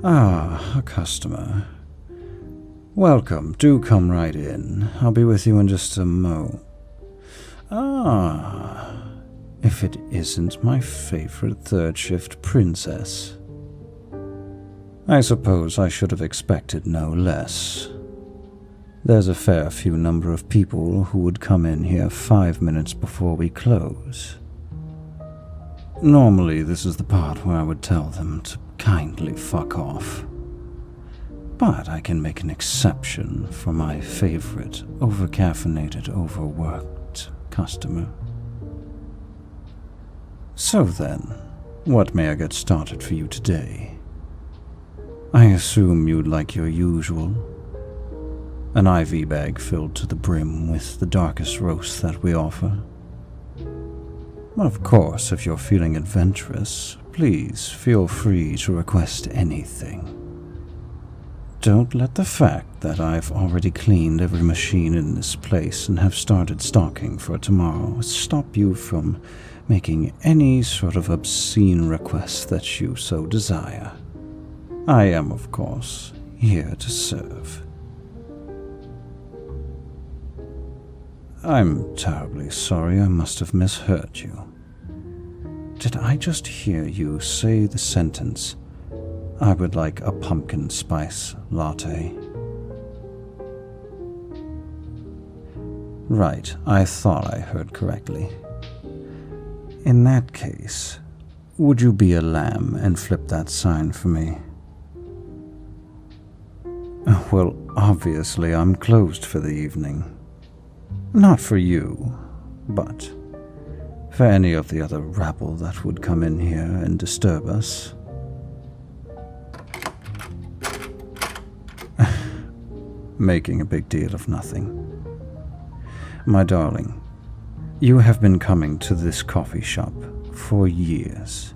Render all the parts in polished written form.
Ah, a customer. Welcome, do come right in. I'll be with you in just a mo. Ah, if it isn't my favorite third shift princess. I suppose I should have expected no less. There's a fair few number of people who would come in here 5 minutes before we close. Normally, this is the part where I would tell them to kindly fuck off. But I can make an exception for my favorite overcaffeinated, overworked customer. So then, what may I get started for you today? I assume you'd like your usual. An IV bag filled to the brim with the darkest roast that we offer. Of course, if you're feeling adventurous, please feel free to request anything. Don't let the fact that I've already cleaned every machine in this place and have started stocking for tomorrow stop you from making any sort of obscene request that you so desire. I am, of course, here to serve. I'm terribly sorry, I must have misheard you. Did I just hear you say the sentence, "I would like a pumpkin spice latte"? Right, I thought I heard correctly. In that case, would you be a lamb and flip that sign for me? Well, obviously I'm closed for the evening. Not for you, but for any of the other rabble that would come in here and disturb us. Making a big deal of nothing. My darling, you have been coming to this coffee shop for years.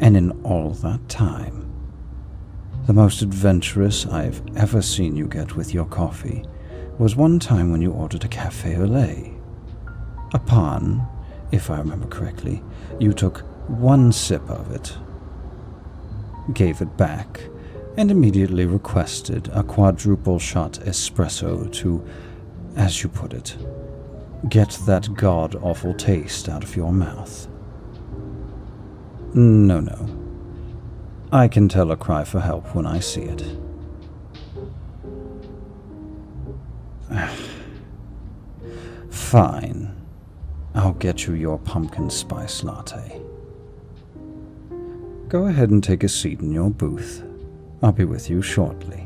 And in all that time, the most adventurous I've ever seen you get with your coffee was one time when you ordered a café au lait. Upon, if I remember correctly, you took one sip of it, gave it back, and immediately requested a quadruple shot espresso to, as you put it, get that god-awful taste out of your mouth. No. I can tell a cry for help when I see it. Fine. I'll get you your pumpkin spice latte. Go ahead and take a seat in your booth. I'll be with you shortly.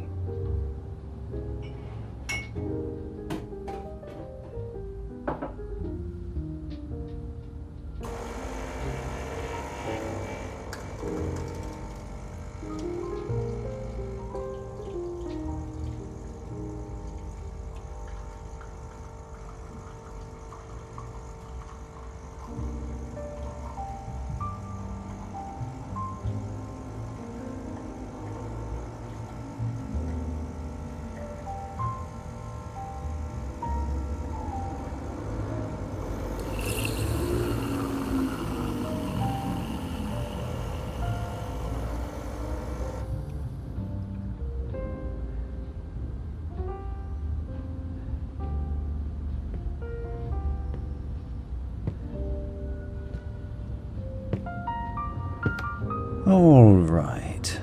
All right.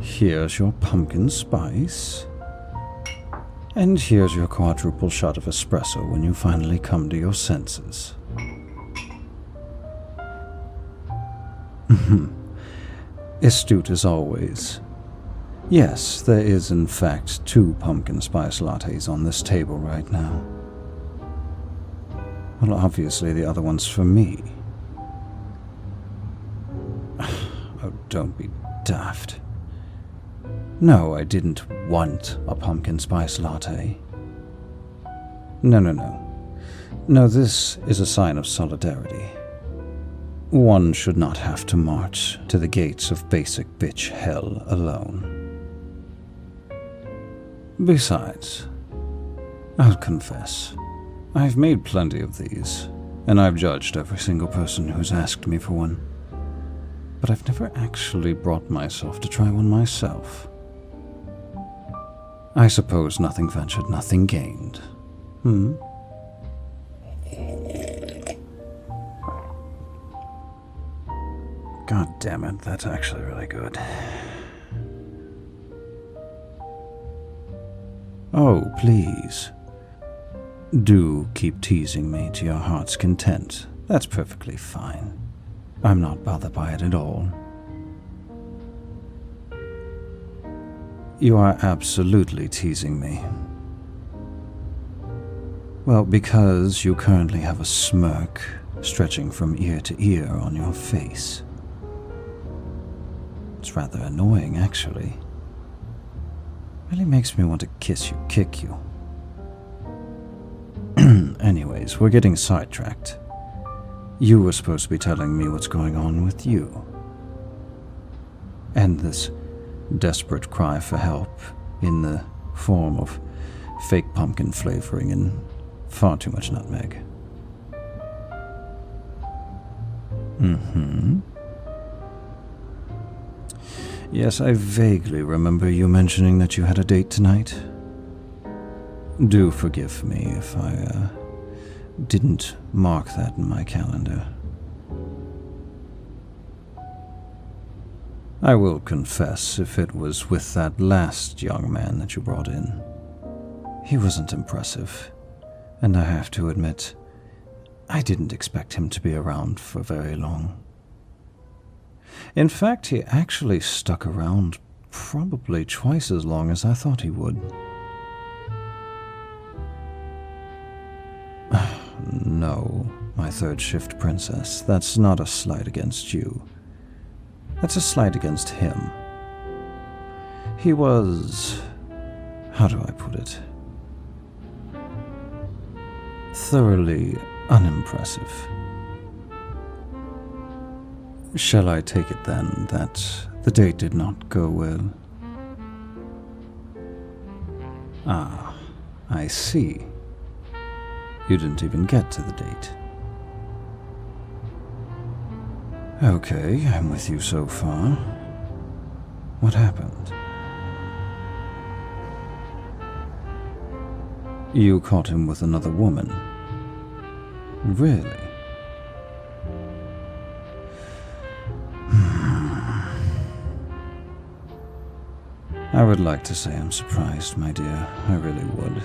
Here's your pumpkin spice. And here's your quadruple shot of espresso when you finally come to your senses. Astute as always. Yes, there is in fact 2 pumpkin spice lattes on this table right now. Well, obviously the other one's for me. Oh, don't be daft. No, I didn't want a pumpkin spice latte. No. No, this is a sign of solidarity. One should not have to march to the gates of basic bitch hell alone. Besides, I'll confess, I've made plenty of these, and I've judged every single person who's asked me for one. but I've never actually brought myself to try one myself. I suppose nothing ventured, nothing gained. God damn it, that's actually really good. Oh, please. Do keep teasing me to your heart's content. That's perfectly fine. I'm not bothered by it at all. You are absolutely teasing me. Well, because you currently have a smirk stretching from ear to ear on your face. It's rather annoying, actually. Really makes me want to kiss you, kick you. Anyways, we're getting sidetracked. You were supposed to be telling me what's going on with you. And this desperate cry for help in the form of fake pumpkin flavoring and far too much nutmeg. Yes, I vaguely remember you mentioning that you had a date tonight. Do forgive me if I didn't mark that in my calendar. I will confess, if it was with that last young man that you brought in, he wasn't impressive, and I have to admit, I didn't expect him to be around for very long. In fact, he actually stuck around probably twice as long as I thought he would. No, my third shift princess, that's not a slight against you. That's a slight against him. He was... how do I put it? Thoroughly unimpressive. Shall I take it then that the date did not go well? Ah, I see. You didn't even get to the date. Okay, I'm with you so far. What happened? You caught him with another woman. Really? I would like to say I'm surprised, my dear. I really would.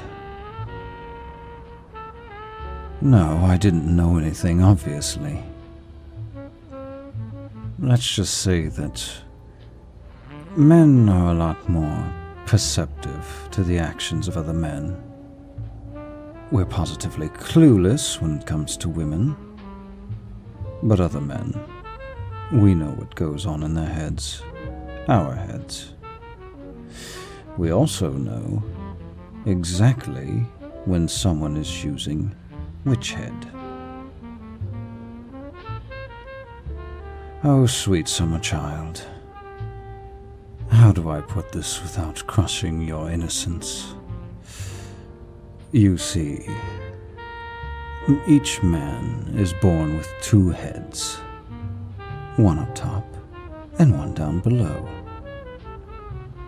No, I didn't know anything, obviously. Let's just say that men are a lot more perceptive to the actions of other men. We're positively clueless when it comes to women. But other men, we know what goes on in their heads, our heads. We also know exactly when someone is using which head. Oh, sweet summer child. How do I put this without crushing your innocence? You see, each man is born with two heads, one up top and one down below.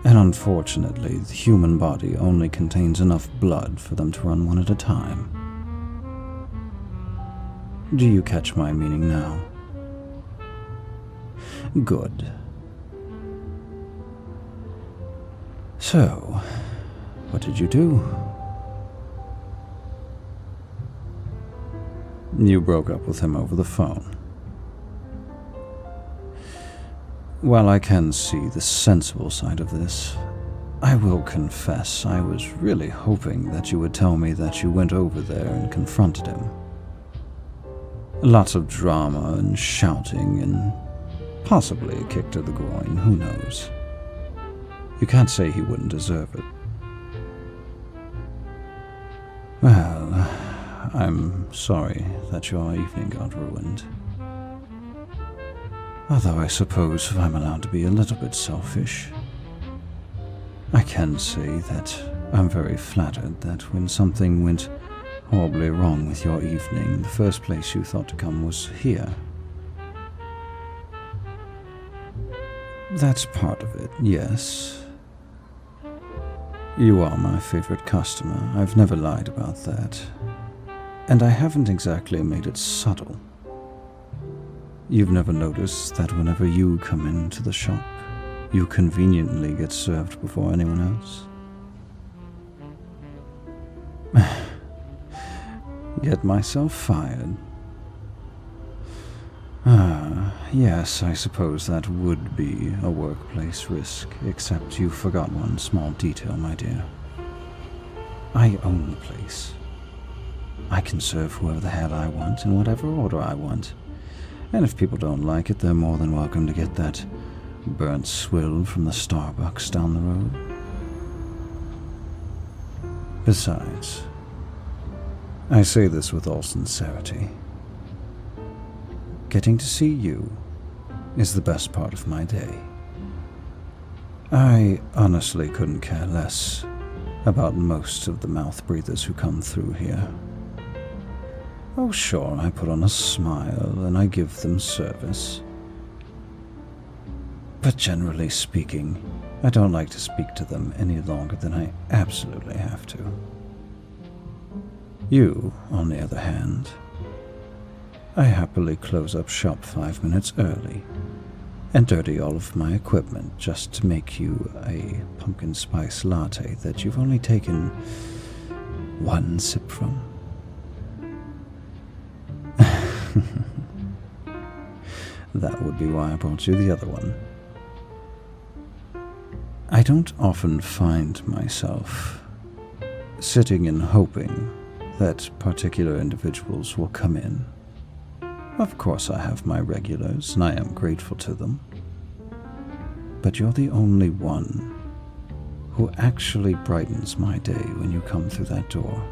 And unfortunately, the human body only contains enough blood for them to run one at a time. Do you catch my meaning now? Good. So, what did you do? You broke up with him over the phone. While I can see the sensible side of this, I will confess I was really hoping that you would tell me that you went over there and confronted him. Lots of drama and shouting and possibly a kick to the groin, who knows. You can't say he wouldn't deserve it. Well, I'm sorry that your evening got ruined. Although I suppose if I'm allowed to be a little bit selfish, I can say that I'm very flattered that when something went horribly wrong with your evening, the first place you thought to come was here. That's part of it, yes. You are my favorite customer. I've never lied about that. And I haven't exactly made it subtle. You've never noticed that whenever you come into the shop, you conveniently get served before anyone else? Get myself fired. Yes, I suppose that would be a workplace risk, except you forgot one small detail, my dear. I own the place. I can serve whoever the hell I want in whatever order I want. And if people don't like it, they're more than welcome to get that burnt swill from the Starbucks down the road. Besides, I say this with all sincerity. Getting to see you is the best part of my day. I honestly couldn't care less about most of the mouth breathers who come through here. Oh, sure, I put on a smile and I give them service. But generally speaking, I don't like to speak to them any longer than I absolutely have to. You, on the other hand, I happily close up shop 5 minutes early and dirty all of my equipment just to make you a pumpkin spice latte that you've only taken one sip from. That would be why I brought you the other one. I don't often find myself sitting and hoping that particular individuals will come in. Of course I have my regulars, and I am grateful to them. But you're the only one who actually brightens my day when you come through that door.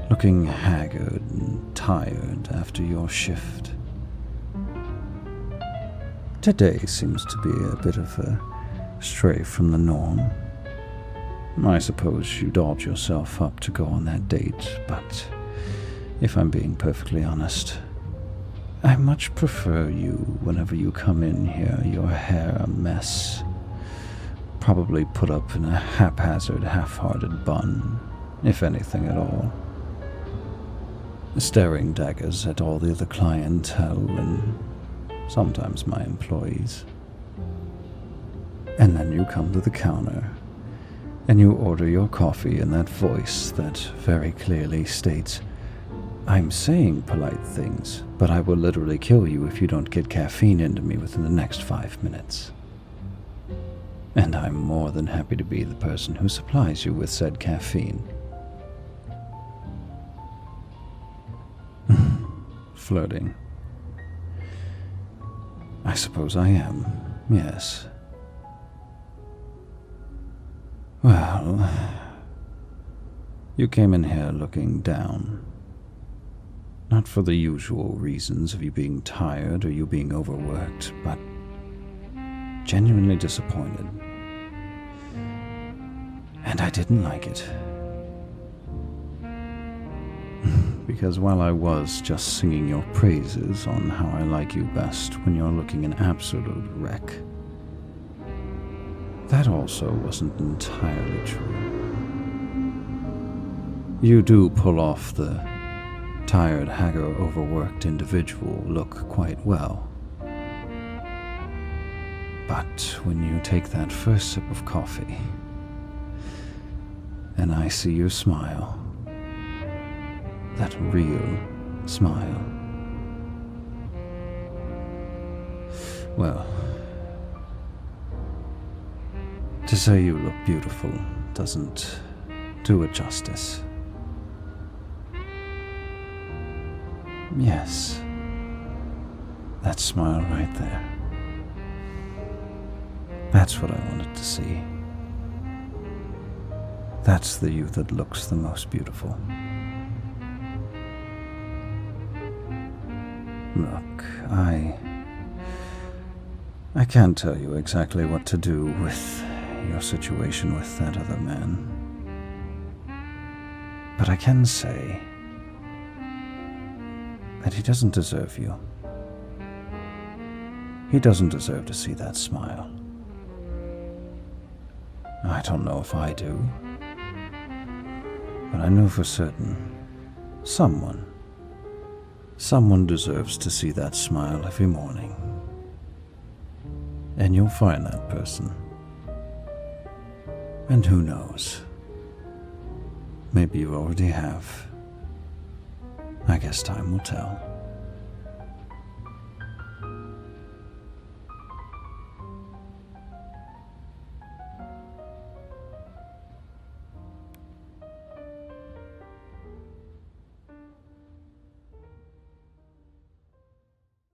Looking haggard and tired after your shift. Today seems to be a bit of a stray from the norm. I suppose you dolled yourself up to go on that date, but if I'm being perfectly honest, I much prefer you whenever you come in here, your hair a mess, probably put up in a haphazard, half-hearted bun, if anything at all. Staring daggers at all the other clientele and sometimes my employees. And then you come to the counter and you order your coffee in that voice that very clearly states, I'm saying polite things, but I will literally kill you if you don't get caffeine into me within the next 5 minutes. And I'm more than happy to be the person who supplies you with said caffeine. Flirting. I suppose I am, yes. Well, you came in here looking down. Not for the usual reasons of you being tired or you being overworked, but genuinely disappointed. And I didn't like it. Because while I was just singing your praises on how I like you best when you're looking an absolute wreck, that also wasn't entirely true. You do pull off the tired, haggard, overworked individual look quite well. But when you take that first sip of coffee, and I see you smile, that real smile, well, to say you look beautiful doesn't do it justice. Yes, that smile right there. That's what I wanted to see. That's the you that looks the most beautiful. Look, I can't tell you exactly what to do with your situation with that other man. But I can say that he doesn't deserve you. He doesn't deserve to see that smile. I don't know if I do, but I know for certain someone deserves to see that smile every morning. And you'll find that person. And who knows? Maybe you already have. I guess time will tell.